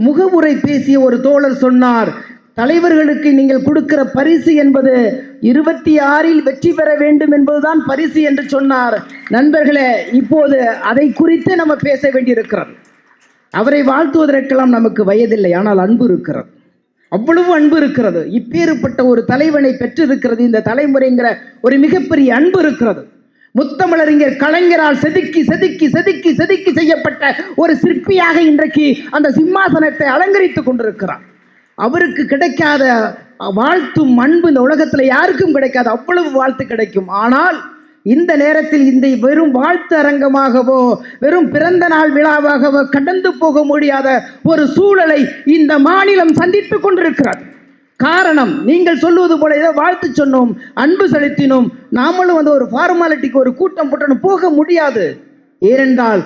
முகவுரை பேசிய ஒரு தோழர் சொன்னார், தலைவர்களுக்கு நீங்கள் கொடுக்கிற பரிசு என்பது 26 வெற்றி பெற வேண்டும் என்பதுதான் பரிசு என்று சொன்னார். நண்பர்களே, இப்போது அதை குறித்து நம்ம பேச வேண்டியிருக்கிறது. அவரை வாழ்த்துவதற்கெல்லாம் நமக்கு வயதில்லை, ஆனால் அன்பு இருக்கிறது, அவ்வளவு அன்பு இருக்கிறது. இப்பேற்பட்ட ஒரு தலைவனை பெற்றிருக்கிறது இந்த தலைமுறைங்கிற ஒரு மிகப்பெரிய அன்பு இருக்கிறது. முத்தமிழறிஞர் கலைஞரால் செதுக்கி செதுக்கி செதுக்கி செதுக்கி செய்யப்பட்ட ஒரு சிற்பியாக இன்றைக்கு அந்த சிம்மாசனத்தை அலங்கரித்துக் கொண்டிருக்கிறார். அவருக்கு கிடைக்காத வாழ்த்தும் அன்பு இந்த உலகத்தில் யாருக்கும் கிடைக்காது, அவ்வளவு வாழ்த்து கிடைக்கும். ஆனால் இந்த நேரத்தில் இந்த வெறும் வாழ்த்து அரங்கமாகவோ வெறும் பிறந்த நாள் விழாவாகவோ கடந்து போக முடியாத ஒரு சூழலை இந்த மாநிலம் சந்தித்துக் கொண்டிருக்கிறது. காரணம், நீங்கள் சொல்லுவது போல ஏதோ வாழ்த்து சொன்னோம், அன்பு செலுத்தினோம், நாமளும் ஒரு ஃபார்மாலிட்டிக்கு ஒரு கூட்டம் போட்டணும் போக முடியாது. ஏனென்றால்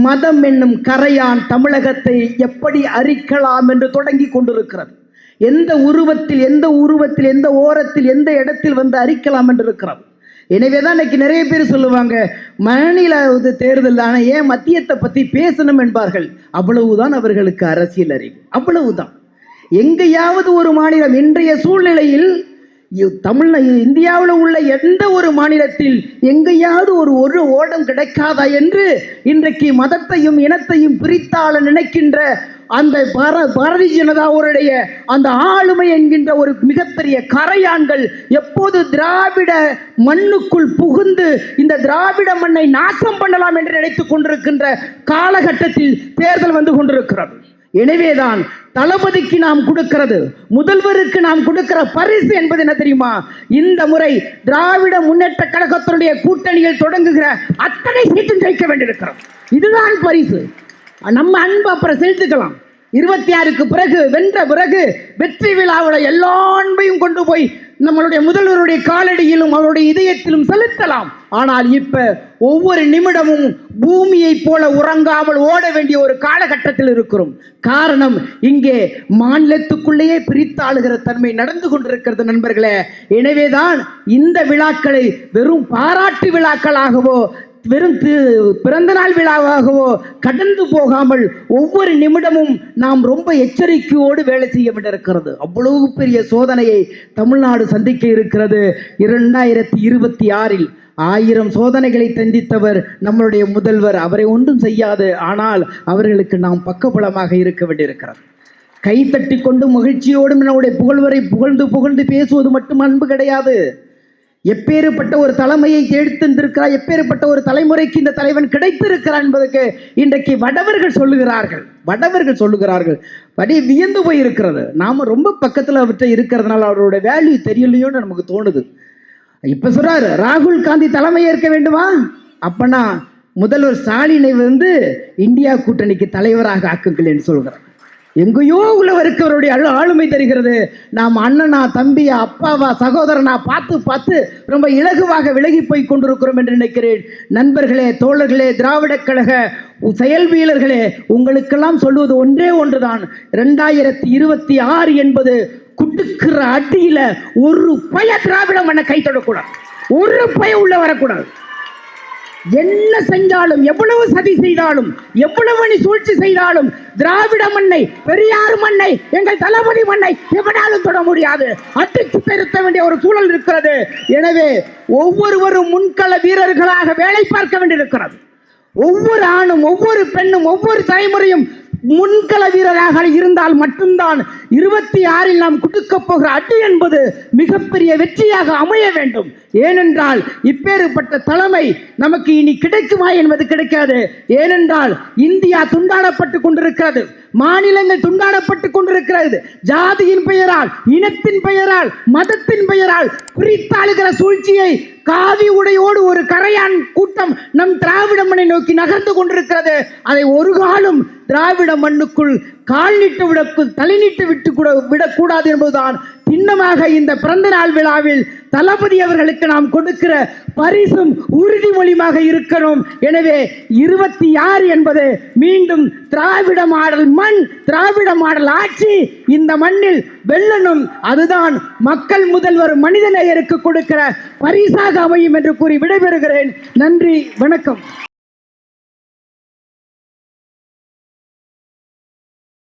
மதம் என்னும் கரையான் தமிழகத்தை எப்படி அரிக்கலாம் என்று தொடங்கி கொண்டிருக்கிறது. எந்த உருவத்தில் எந்த ஓரத்தில் எந்த இடத்தில் வந்து அரிக்கலாம் என்று இருக்கிறது. எனவேதான் இன்னைக்கு நிறைய பேர் சொல்லுவாங்க, மாநில தேர்தல் தானே ஏன் மத்தியத்தை பற்றி பேசணும் என்பார்கள். அவ்வளவுதான் அவர்களுக்கு அரசியல் அறிவு, அவ்வளவுதான். எங்கேயாவது ஒரு மாநிலம் இன்றைய சூழ்நிலையில் இந்தியாவில் உள்ள எந்த ஒரு மாநிலத்தில் எங்கேயாவது ஒரு ஓடம் கிடைக்காதா என்று இன்றைக்கு மதத்தையும் இனத்தையும் பிரித்தாள நினைக்கின்ற அந்த பாரதிய ஜனதாவுடைய அந்த ஆளுமை என்கின்ற ஒரு மிகப்பெரிய கரையான்கள் எப்போது திராவிட மண்ணுக்குள் புகுந்து இந்த திராவிட மண்ணை நாசம் பண்ணலாம் என்று நினைத்துக் கொண்டிருக்கின்ற காலகட்டத்தில் தேர்தல் வந்து கொண்டிருக்கிறது. எனவேதான் தளபதிக்கு நாம் கொடுக்கிறது, முதல்வருக்கு நாம் கொடுக்கிற பரிசு என்பது என்ன தெரியுமா? இந்த முறை திராவிட முன்னேற்ற கழகத்தினுடைய கூட்டணியில் தொடங்குகிற அத்தனை சீட்டும் ஜெயிக்க வேண்டியிருக்கிறோம். இதுதான் பரிசு. நம்ம அன்பு அப்புறம் செலுத்திக்கலாம். 26க்கு பிறகு வென்ற பிறகு வெற்றி விழாவில் எல்லா அன்பையும் கொண்டு போய் நம்மளுடைய முதல்வருடைய காலடியிலும் அவருடைய இதயத்திலும் செலுத்தலாம். ஆனால் இப்ப ஒவ்வொரு நிமிடமும் பூமியை போல உறங்காமல் ஓட வேண்டிய ஒரு காலகட்டத்தில் இருக்கிறோம். காரணம், இங்கே மாநிலத்துக்குள்ளேயே பிரித்தாளுகிற தன்மை நடந்து கொண்டிருக்கிறது நண்பர்களே. எனவேதான் இந்த விழாக்களை வெறும் பாராட்டு விழாக்களாகவோ வெறும் பிறந்த நாள் விழாவாகவோ கடந்து போகாமல் ஒவ்வொரு நிமிடமும் நாம் ரொம்ப எச்சரிக்கையோடு வேலை செய்ய வேண்டியிருக்கிறது. அவ்வளவு பெரிய சோதனையை தமிழ்நாடு சந்திக்க இருக்கிறது. 2026 1000 சோதனைகளை சந்தித்தவர் நம்மளுடைய முதல்வர். அவரை ஒன்றும் செய்யாது, ஆனால் அவர்களுக்கு நாம் பக்கபலமாக இருக்க வேண்டியிருக்கிறது. கைத்தட்டி கொண்டு மகிழ்ச்சியோடும் நம்முடைய புகழ்வரை புகழ்ந்து புகழ்ந்து பேசுவது மட்டும் அன்பு கிடையாது. எப்பேற்பட்ட ஒரு தலைமையை எடுத்திருக்கிறார், எப்பேற்பட்ட ஒரு தலைமுறைக்கு இந்த தலைவன் கிடைத்திருக்கிறார் என்பதற்கு இன்றைக்கு வடவர்கள் சொல்லுகிறார்கள். படி வியந்து போய் இருக்கிறது. நாம ரொம்ப பக்கத்தில் அவற்றை இருக்கிறதுனால அவரோட வேல்யூ தெரியலையோன்னு நமக்கு தோணுது. இப்ப சொல்றாரு, ராகுல் காந்தி தலைமை ஏற்க வேண்டுமா? அப்பனா முதல்வர் ஸ்டாலினை இந்தியா கூட்டணிக்கு தலைவராக ஆக்குங்கள் என்று சொல்கிறார். எங்கேயோ உள்ளவருக்கு அவருடைய ஆளுமை தெரிகிறது. நாம் அண்ணனா, தம்பியா, அப்பாவா, சகோதரனா பார்த்து ரொம்ப இலகுவாக விலகி போய் கொண்டிருக்கிறோம் என்று நினைக்கிறேன். நண்பர்களே, தோழர்களே, திராவிட கழக செயல் வீரர்களே, உங்களுக்கெல்லாம் சொல்வது ஒன்றே ஒன்றுதான். 2026 என்பது குடுக்கிற அடியில ஒரு பய திராவிட மண்ணை கை தொடக்கூடாது, ஒரு பய உள்ள வரக்கூடாது. என்ன செஞ்சாலும், எவ்வளவு சதி செய்தாலும், எவ்வளவு நீ சூழ்ச்சி செய்தாலும் திராவிட மண்ணை, பெரியார் மண்ணை, எங்கள் தளபதி மண்ணை எவனாலும் தொட முடியாது. அடித்து திருத்த வேண்டிய ஒரு சூழல் இருக்கிறது. எனவே ஒவ்வொருவரும் முன்கள வீரர்களாக வேலை பார்க்க வேண்டியிருக்கிறது. ஒவ்வொரு ஆணும், ஒவ்வொரு பெண்ணும், ஒவ்வொரு தலைமுறையும் முன்கள வீரராக இருந்தால் மட்டும்தான் 26 நாம் கொடுக்க போகிற அடி என்பது மிகப்பெரிய வெற்றியாக அமைய வேண்டும். ஏனென்றால் இப்பேற்பட்ட தலைமை நமக்கு இனி கிடைக்குமா என்பது கிடைக்காது. ஏனென்றால் இந்தியா துண்டாடப்பட்டு கொண்டிருக்கிறது, மாநிலங்கள் துண்டாடப்பட்டு கொண்டிருக்கிறது. ஜாதியின் பெயரால், இனத்தின் பெயரால், மதத்தின் பெயரால் பிரித்தாளுகிற சூழ்ச்சியை காவி உடையோடு ஒரு கரையான் கூட்டம் நம் திராவிட மண்ணை நோக்கி நகர்ந்து கொண்டிருக்கிறது. அதை ஒரு காலம் திராவிட மண்ணுக்குள் கால் நீட்டு தலை நீட்டு விடக்கூடாது என்பதுதான் சின்னமாக இந்த பிறந்த நாள் விழாவில் தளபதி அவர்களுக்கு நாம் கொடுக்கிற பரிசும் உறுதிமொழியாக இருக்கணும். எனவே 26 என்பது மீண்டும் திராவிட மாடல் மண், திராவிட மாடல் ஆட்சி இந்த மண்ணில் வெல்லணும். அதுதான் மக்கள் முதல்வர் மனிதநேயருக்கு கொடுக்கிற பரிசாக அமையும் என்று கூறி விடைபெறுகிறேன். நன்றி, வணக்கம்.